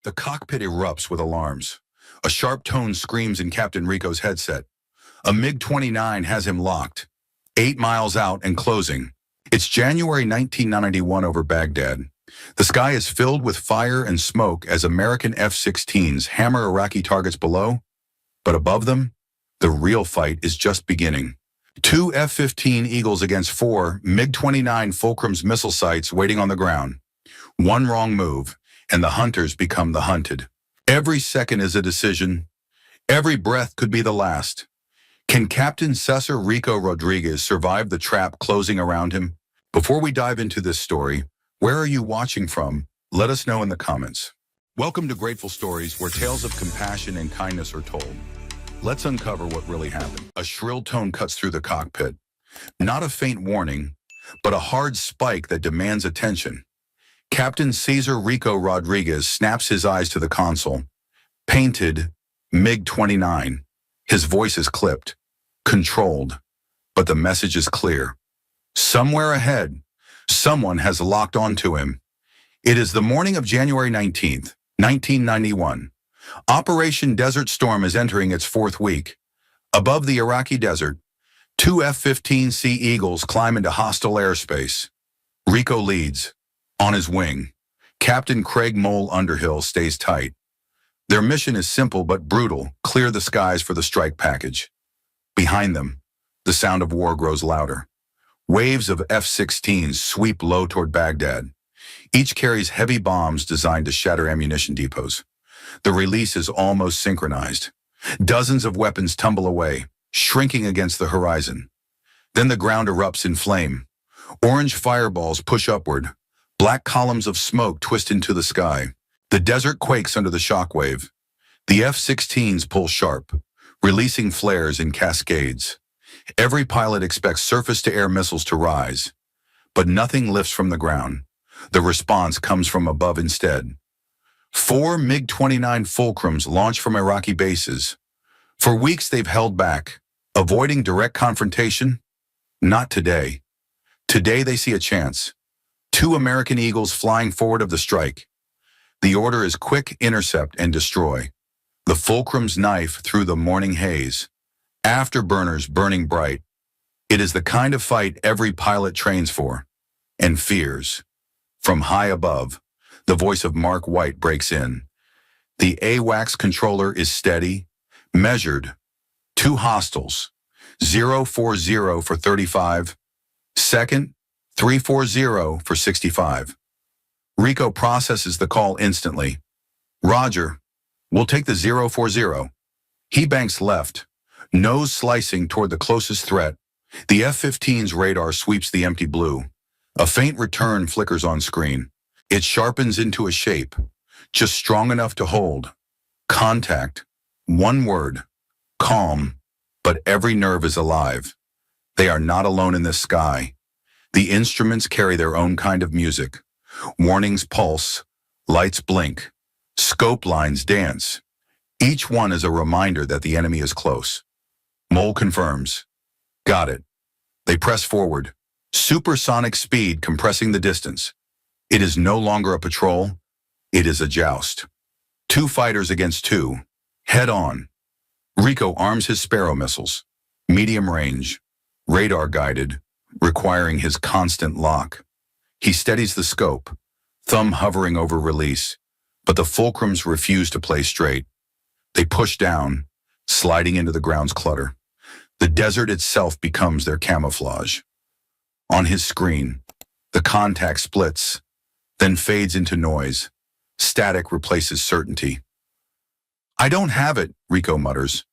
The cockpit erupts with alarms. A sharp tone screams in Captain Rico's headset. A MiG-29 has him locked. 8 miles out and closing. It's January 1991 over Baghdad. The sky is filled with fire and smoke as American F-16s hammer Iraqi targets below. But above them, the real fight is just beginning. 2 F-15 Eagles against 4 MiG-29 Fulcrum's missile sites waiting on the ground. One wrong move, and the hunters become the hunted. Every second is a decision. Every breath could be the last. Can Captain Cesar Rico Rodriguez survive the trap closing around him? Before we dive into this story, where are you watching from? Let us know in the comments. Welcome to Grateful Stories, where tales of compassion and kindness are told. Let's uncover what really happened. A shrill tone cuts through the cockpit. Not a faint warning, but a hard spike that demands attention. Captain Cesar Rico Rodriguez snaps his eyes to the console. Painted MiG-29. His voice is clipped, controlled, but the message is clear. Somewhere ahead, someone has locked onto him. It is the morning of January 19th, 1991. Operation Desert Storm is entering its 4th week. Above the Iraqi desert, 2 F-15C Eagles climb into hostile airspace. Rico leads. On his wing, Captain Craig Mole Underhill stays tight. Their mission is simple but brutal: clear the skies for the strike package. Behind them, the sound of war grows louder. Waves of F-16s sweep low toward Baghdad. Each carries heavy bombs designed to shatter ammunition depots. The release is almost synchronized. Dozens of weapons tumble away, shrinking against the horizon. Then the ground erupts in flame. Orange fireballs push upward. Black columns of smoke twist into the sky. The desert quakes under the shockwave. The F-16s pull sharp, releasing flares in cascades. Every pilot expects surface-to-air missiles to rise, but nothing lifts from the ground. The response comes from above instead. 4 MiG-29 Fulcrums launch from Iraqi bases. For weeks they've held back, avoiding direct confrontation. Not today. Today they see a chance. 2 American Eagles flying forward of the strike. The order is quick: intercept and destroy. The Fulcrum's knife through the morning haze. Afterburners burning bright. It is the kind of fight every pilot trains for and fears. From high above, the voice of Mark White breaks in. The AWACS controller is steady, measured. 2 hostiles, 040 for 35. Second, 340 for 65. Rico processes the call instantly. Roger, we'll take the 040. He banks left, nose slicing toward the closest threat. The F-15's radar sweeps the empty blue. A faint return flickers on screen. It sharpens into a shape, just strong enough to hold. Contact. One word. Calm. But every nerve is alive. They are not alone in this sky. The instruments carry their own kind of music. Warnings pulse. Lights blink. Scope lines dance. Each one is a reminder that the enemy is close. Mole confirms. Got it. They press forward. Supersonic speed compressing the distance. It is no longer a patrol. It is a joust. 2 fighters against 2. Head on. Rico arms his Sparrow missiles. Medium range. Radar guided, requiring his constant lock. He steadies the scope, thumb hovering over release, but the Fulcrums refuse to play straight. They push down, sliding into the ground's clutter. The desert itself becomes their camouflage. On his screen, the contact splits, then fades into noise. Static replaces certainty. I don't have it, Rico mutters.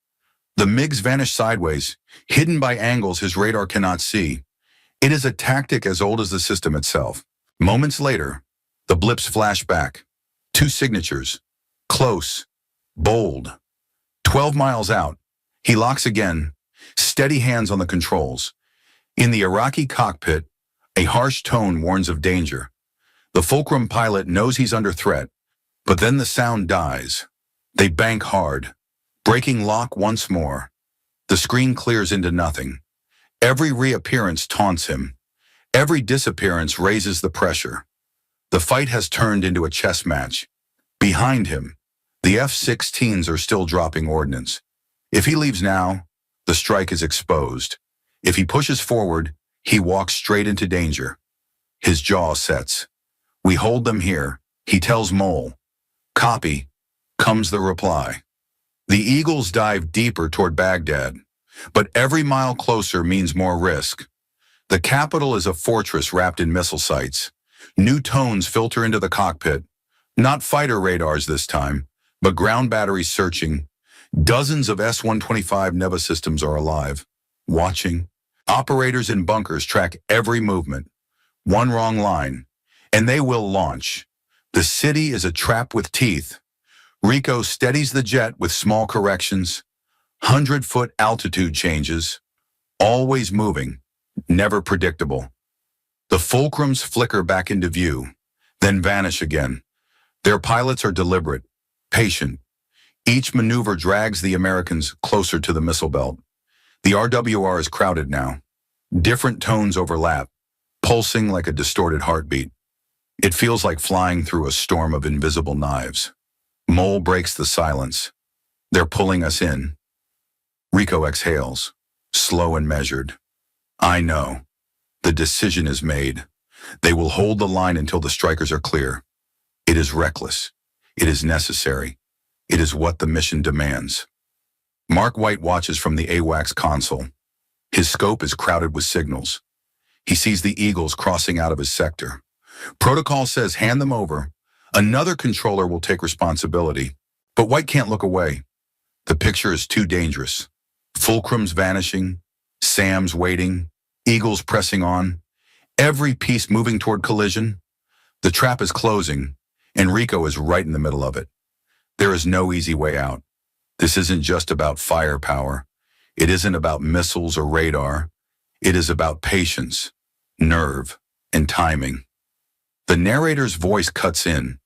The MiGs vanish sideways, hidden by angles his radar cannot see. It is a tactic as old as the system itself. Moments later, the blips flash back. 2 signatures. Close. Bold. 12 miles out. He locks again. Steady hands on the controls. In the Iraqi cockpit, a harsh tone warns of danger. The Fulcrum pilot knows he's under threat, but then the sound dies. They bank hard, breaking lock once more. The screen clears into nothing. Every reappearance taunts him. Every disappearance raises the pressure. The fight has turned into a chess match. Behind him, the F-16s are still dropping ordnance. If he leaves now, the strike is exposed. If he pushes forward, he walks straight into danger. His jaw sets. "We hold them here," he tells Mole. "Copy," comes the reply. The Eagles dive deeper toward Baghdad, but every mile closer means more risk. The capital is a fortress wrapped in missile sites. New tones filter into the cockpit. Not fighter radars this time, but ground batteries searching. Dozens of S-125 Neva systems are alive, watching. Operators in bunkers track every movement. One wrong line, and they will launch. The city is a trap with teeth. Rico steadies the jet with small corrections. 100-foot altitude changes. Always moving, never predictable. The fulcrums flicker back into view, then vanish again. Their pilots are deliberate, patient. Each maneuver drags the Americans closer to the missile belt. The RWR is crowded now. Different tones overlap, pulsing like a distorted heartbeat. It feels like flying through a storm of invisible knives. Mole breaks the silence. "They're pulling us in." Rico exhales, slow and measured. "I know. The decision is made. They will hold the line until the strikers are clear. It is reckless. It is necessary. It is what the mission demands." Mark White watches from the AWACS console. His scope is crowded with signals. He sees the Eagles crossing out of his sector. Protocol says hand them over. Another controller will take responsibility. But White can't look away. The picture is too dangerous. Fulcrums vanishing, SAMs waiting, Eagles pressing on, every piece moving toward collision. The trap is closing, and Rico is right in the middle of it. There is no easy way out. This isn't just about firepower. It isn't about missiles or radar. It is about patience, nerve, and timing. The narrator's voice cuts in,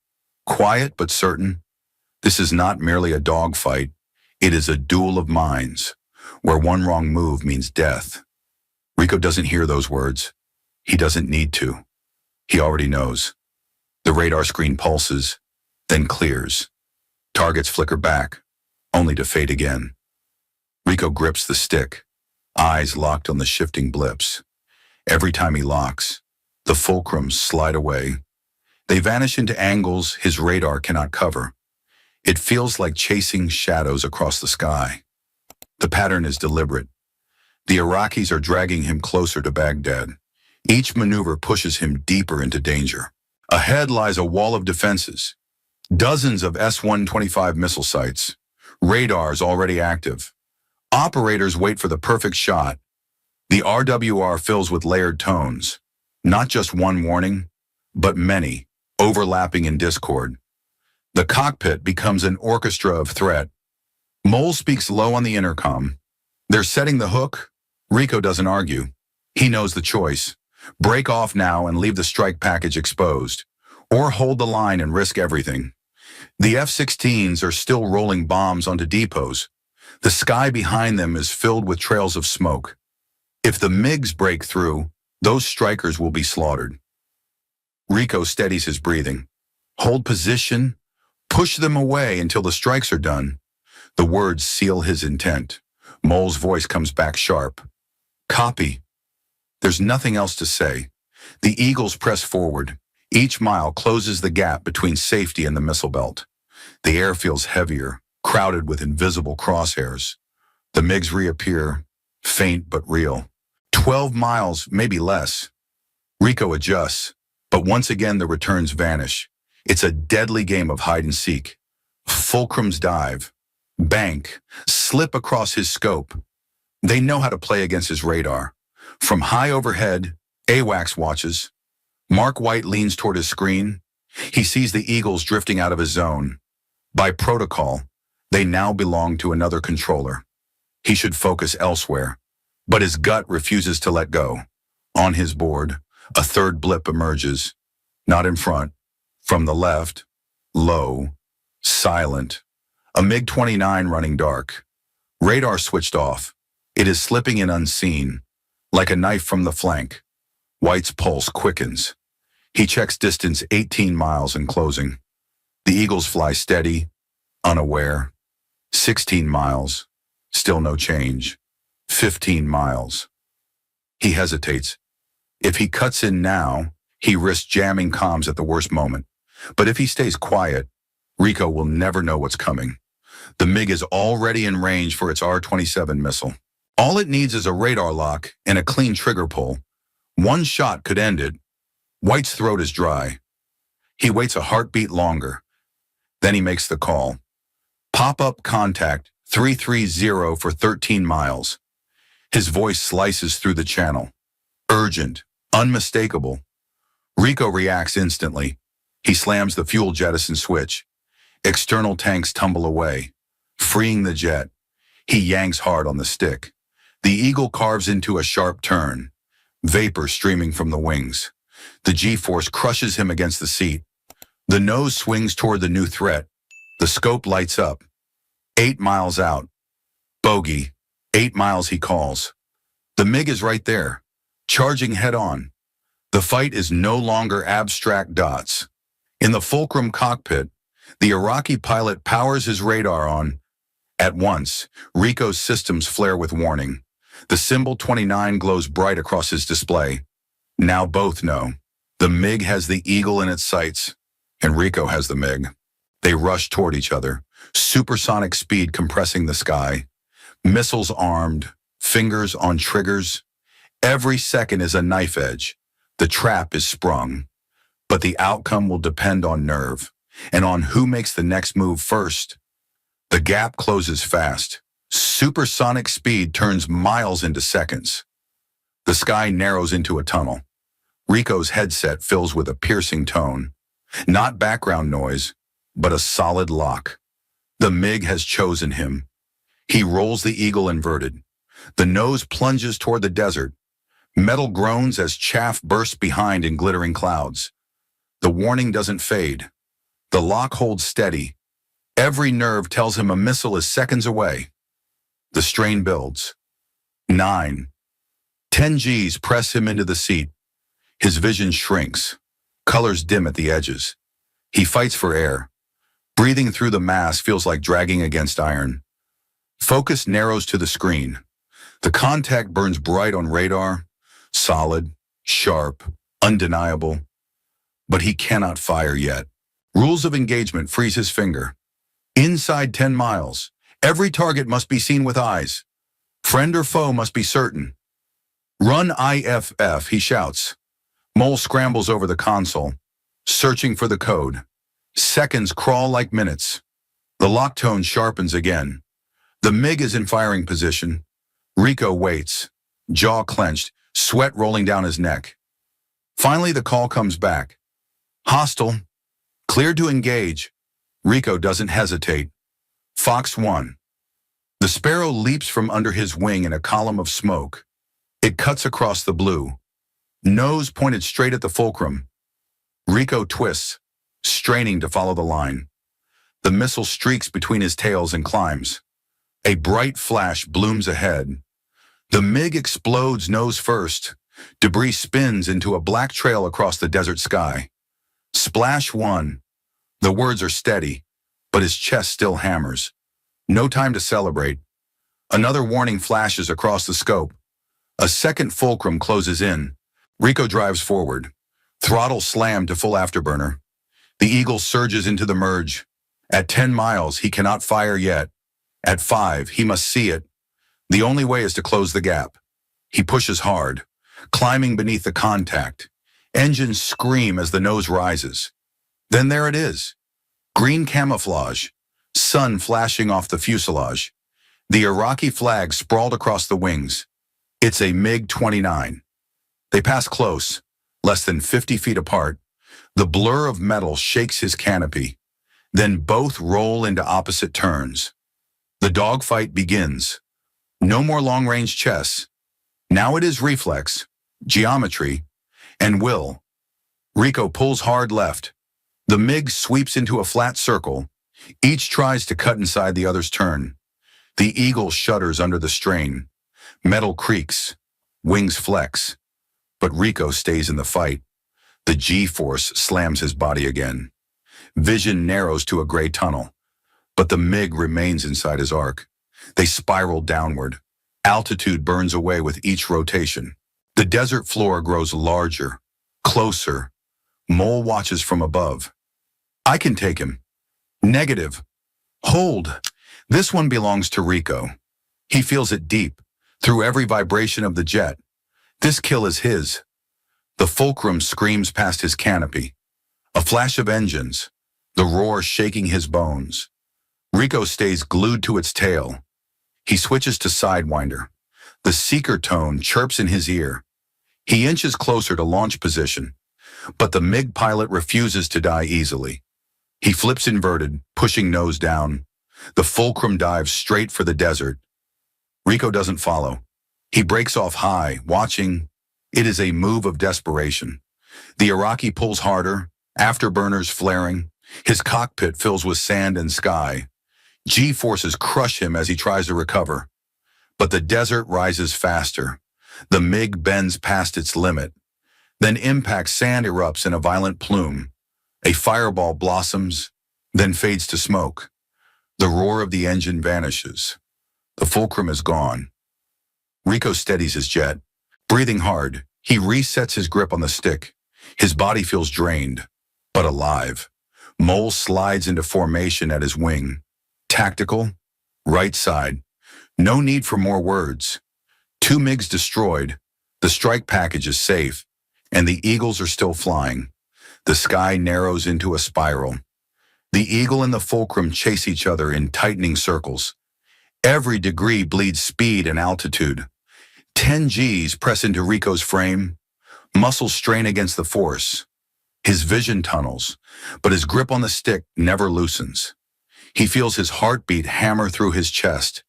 quiet but certain. This is not merely a dogfight. It is a duel of minds, where one wrong move means death. Rico doesn't hear those words. He doesn't need to. He already knows. The radar screen pulses, then clears. Targets flicker back, only to fade again. Rico grips the stick, eyes locked on the shifting blips. Every time he locks, the fulcrums slide away. They vanish into angles his radar cannot cover. It feels like chasing shadows across the sky. The pattern is deliberate. The Iraqis are dragging him closer to Baghdad. Each maneuver pushes him deeper into danger. Ahead lies a wall of defenses. Dozens of S-125 missile sites. Radars already active. Operators wait for the perfect shot. The RWR fills with layered tones. Not just one warning, but many, overlapping in discord. The cockpit becomes an orchestra of threat. Mole speaks low on the intercom. They're setting the hook. Rico doesn't argue. He knows the choice. Break off now and leave the strike package exposed, or hold the line and risk everything. The F-16s are still rolling bombs onto depots. The sky behind them is filled with trails of smoke. If the MiGs break through, those strikers will be slaughtered. Rico steadies his breathing. Hold position. Push them away until the strikes are done. The words seal his intent. Mole's voice comes back sharp. Copy. There's nothing else to say. The Eagles press forward. Each mile closes the gap between safety and the missile belt. The air feels heavier, crowded with invisible crosshairs. The MiGs reappear, faint but real. 12 miles, maybe less. Rico adjusts, but once again the returns vanish. It's a deadly game of hide and seek. Fulcrums dive, bank, slip across his scope. They know how to play against his radar. From high overhead, AWACS watches. Mark White leans toward his screen. He sees the Eagles drifting out of his zone. By protocol, they now belong to another controller. He should focus elsewhere, but his gut refuses to let go. On his board, a third blip emerges. Not in front, from the left, low, silent. A MiG-29 running dark. Radar switched off. It is slipping in unseen, like a knife from the flank. White's pulse quickens. He checks distance 18 miles and closing. The Eagles fly steady, unaware. 16 miles, still no change. 15 miles. He hesitates. If he cuts in now, he risks jamming comms at the worst moment. But if he stays quiet, Rico will never know what's coming. The MiG is already in range for its R-27 missile. All it needs is a radar lock and a clean trigger pull. One shot could end it. White's throat is dry. He waits a heartbeat longer. Then he makes the call. Pop-up contact 330 for 13 miles. His voice slices through the channel. Urgent, unmistakable. Rico reacts instantly. He slams the fuel jettison switch. External tanks tumble away, freeing the jet. He yanks hard on the stick. The Eagle carves into a sharp turn, vapor streaming from the wings. The G-force crushes him against the seat. The nose swings toward the new threat. The scope lights up. 8 miles out. Bogey. 8 miles, he calls. The MiG is right there, charging head-on. The fight is no longer abstract dots. In the fulcrum cockpit, the Iraqi pilot powers his radar on. At once, Rico's systems flare with warning. The symbol 29 glows bright across his display. Now both know. The MiG has the Eagle in its sights, and Rico has the MiG. They rush toward each other, supersonic speed compressing the sky. Missiles armed, fingers on triggers. Every second is a knife edge. The trap is sprung. But the outcome will depend on nerve, and on who makes the next move first. The gap closes fast. Supersonic speed turns miles into seconds. The sky narrows into a tunnel. Rico's headset fills with a piercing tone. Not background noise, but a solid lock. The MiG has chosen him. He rolls the Eagle inverted. The nose plunges toward the desert. Metal groans as chaff bursts behind in glittering clouds. The warning doesn't fade. The lock holds steady. Every nerve tells him a missile is seconds away. The strain builds. 9. 10 Gs press him into the seat. His vision shrinks. Colors dim at the edges. He fights for air. Breathing through the mass feels like dragging against iron. Focus narrows to the screen. The contact burns bright on radar. Solid, sharp, undeniable. But he cannot fire yet. Rules of engagement freeze his finger. Inside 10 miles, every target must be seen with eyes. Friend or foe must be certain. Run IFF, he shouts. Mole scrambles over the console, searching for the code. Seconds crawl like minutes. The lock tone sharpens again. The MiG is in firing position. Rico waits, jaw clenched, sweat rolling down his neck. Finally, the call comes back. Hostile. Cleared to engage. Rico doesn't hesitate. Fox 1. The Sparrow leaps from under his wing in a column of smoke. It cuts across the blue. Nose pointed straight at the fulcrum. Rico twists, straining to follow the line. The missile streaks between his tails and climbs. A bright flash blooms ahead. The MiG explodes nose first. Debris spins into a black trail across the desert sky. Splash 1. The words are steady, but his chest still hammers. No time to celebrate. Another warning flashes across the scope. A second fulcrum closes in. Rico drives forward. Throttle slammed to full afterburner. The Eagle surges into the merge. At 10 miles, he cannot fire yet. At 5, he must see it. The only way is to close the gap. He pushes hard, climbing beneath the contact. Engines scream as the nose rises. Then there it is. Green camouflage, sun flashing off the fuselage. The Iraqi flag sprawled across the wings. It's a MiG-29. They pass close, less than 50 feet apart. The blur of metal shakes his canopy. Then both roll into opposite turns. The dogfight begins. No more long-range chess. Now it is reflex, geometry, and will. Rico pulls hard left. The MiG sweeps into a flat circle. Each tries to cut inside the other's turn. The Eagle shudders under the strain. Metal creaks. Wings flex. But Rico stays in the fight. The G-force slams his body again. Vision narrows to a gray tunnel, but the MiG remains inside his arc. They spiral downward. Altitude burns away with each rotation. The desert floor grows larger, closer. Mole watches from above. I can take him. Negative. Hold. This one belongs to Rico. He feels it deep, through every vibration of the jet. This kill is his. The fulcrum screams past his canopy. A flash of engines, the roar shaking his bones. Rico stays glued to its tail. He switches to Sidewinder. The seeker tone chirps in his ear. He inches closer to launch position, but the MiG pilot refuses to die easily. He flips inverted, pushing nose down. The fulcrum dives straight for the desert. Rico doesn't follow. He breaks off high, watching. It is a move of desperation. The Iraqi pulls harder, afterburners flaring. His cockpit fills with sand and sky. G-forces crush him as he tries to recover. But the desert rises faster. The MiG bends past its limit. Then impact sand erupts in a violent plume. A fireball blossoms, then fades to smoke. The roar of the engine vanishes. The fulcrum is gone. Rico steadies his jet. Breathing hard, he resets his grip on the stick. His body feels drained, but alive. Mole slides into formation at his wing. Tactical, right side. No need for more words. 2 MiGs destroyed. The strike package is safe, and the Eagles are still flying. The sky narrows into a spiral. The Eagle and the fulcrum chase each other in tightening circles. Every degree bleeds speed and altitude. 10 Gs press into Rico's frame. Muscles strain against the force. His vision tunnels, but his grip on the stick never loosens. He feels his heartbeat hammer through his chest.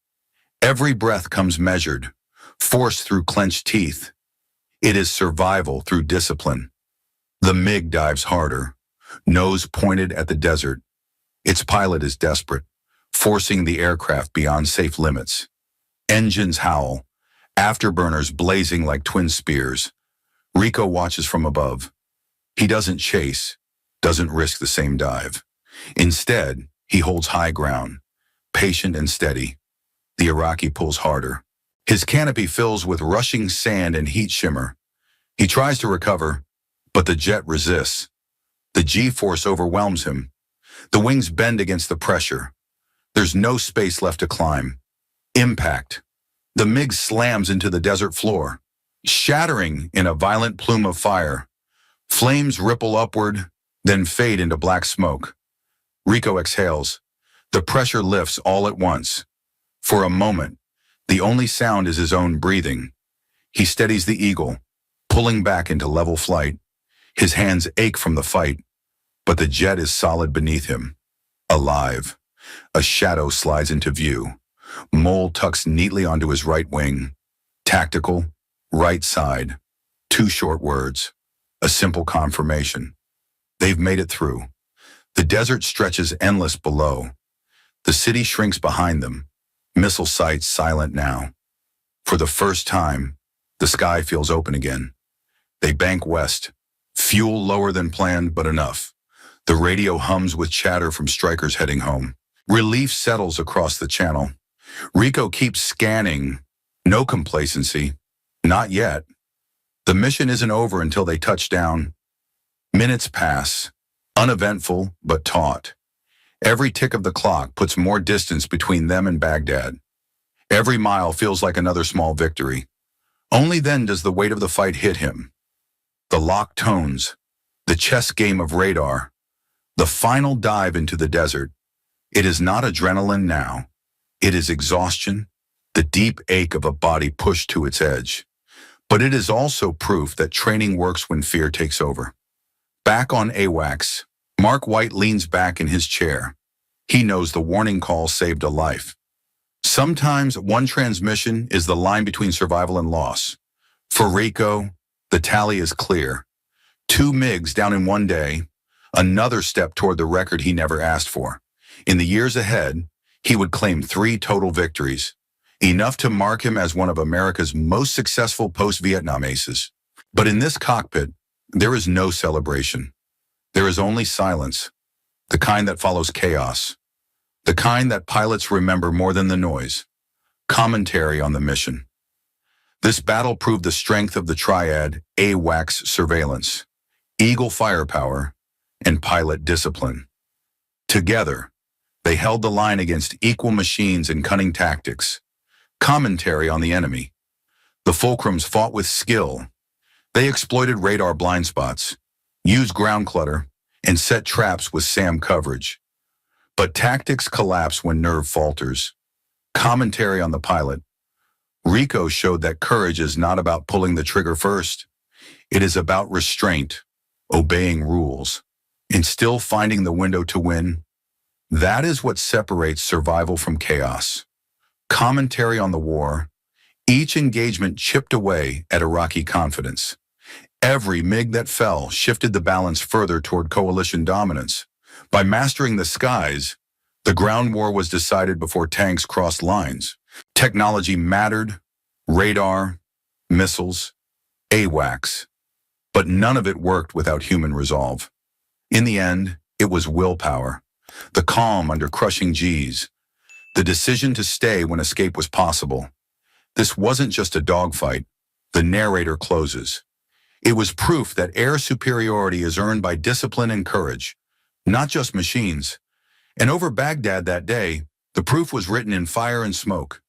Every breath comes measured, forced through clenched teeth. It is survival through discipline. The MiG dives harder, nose pointed at the desert. Its pilot is desperate, forcing the aircraft beyond safe limits. Engines howl, afterburners blazing like twin spears. Rico watches from above. He doesn't chase, doesn't risk the same dive. Instead, he holds high ground, patient and steady. The Iraqi pulls harder. His canopy fills with rushing sand and heat shimmer. He tries to recover, but the jet resists. The G-force overwhelms him. The wings bend against the pressure. There's no space left to climb. Impact. The MiG slams into the desert floor, shattering in a violent plume of fire. Flames ripple upward, then fade into black smoke. Rico exhales. The pressure lifts all at once. For a moment, the only sound is his own breathing. He steadies the Eagle, pulling back into level flight. His hands ache from the fight, but the jet is solid beneath him. Alive. A shadow slides into view. Mole tucks neatly onto his right wing. Tactical, right side. 2 short words. A simple confirmation. They've made it through. The desert stretches endless below. The city shrinks behind them. Missile sights silent now. For the first time, the sky feels open again. They bank west. Fuel lower than planned, but enough. The radio hums with chatter from strikers heading home. Relief settles across the channel. Rico keeps scanning. No complacency. Not yet. The mission isn't over until they touch down. Minutes pass. Uneventful, but taut. Every tick of the clock puts more distance between them and Baghdad. Every mile feels like another small victory. Only then does the weight of the fight hit him. The lock tones. The chess game of radar. The final dive into the desert. It is not adrenaline now. It is exhaustion, the deep ache of a body pushed to its edge. But it is also proof that training works when fear takes over. Back on AWACS, Mark White leans back in his chair. He knows the warning call saved a life. Sometimes one transmission is the line between survival and loss. For Rico, the tally is clear. 2 MiGs down in one day, another step toward the record he never asked for. In the years ahead, he would claim 3 total victories, enough to mark him as one of America's most successful post-Vietnam aces. But in this cockpit, there is no celebration. There is only silence. the kind that follows chaos, the kind that pilots remember more than the noise. Commentary on the mission. This battle proved the strength of the triad AWACS surveillance, Eagle firepower, and pilot discipline. Together, they held the line against equal machines and cunning tactics. Commentary on the enemy. The Fulcrums fought with skill. They exploited radar blind spots, used ground clutter, and set traps with SAM coverage. But tactics collapse when nerve falters. Commentary on the pilot. Rico showed that courage is not about pulling the trigger first. It is about restraint, obeying rules, and still finding the window to win. That is what separates survival from chaos. Commentary on the war. Each engagement chipped away at Iraqi confidence. Every MiG that fell shifted the balance further toward coalition dominance. By mastering the skies, the ground war was decided before tanks crossed lines. Technology mattered, radar, missiles, AWACS, but none of it worked without human resolve. In the end, it was willpower, the calm under crushing Gs, the decision to stay when escape was possible. This wasn't just a dogfight, the narrator closes. It was proof that air superiority is earned by discipline and courage, not just machines. And over Baghdad that day, the proof was written in fire and smoke.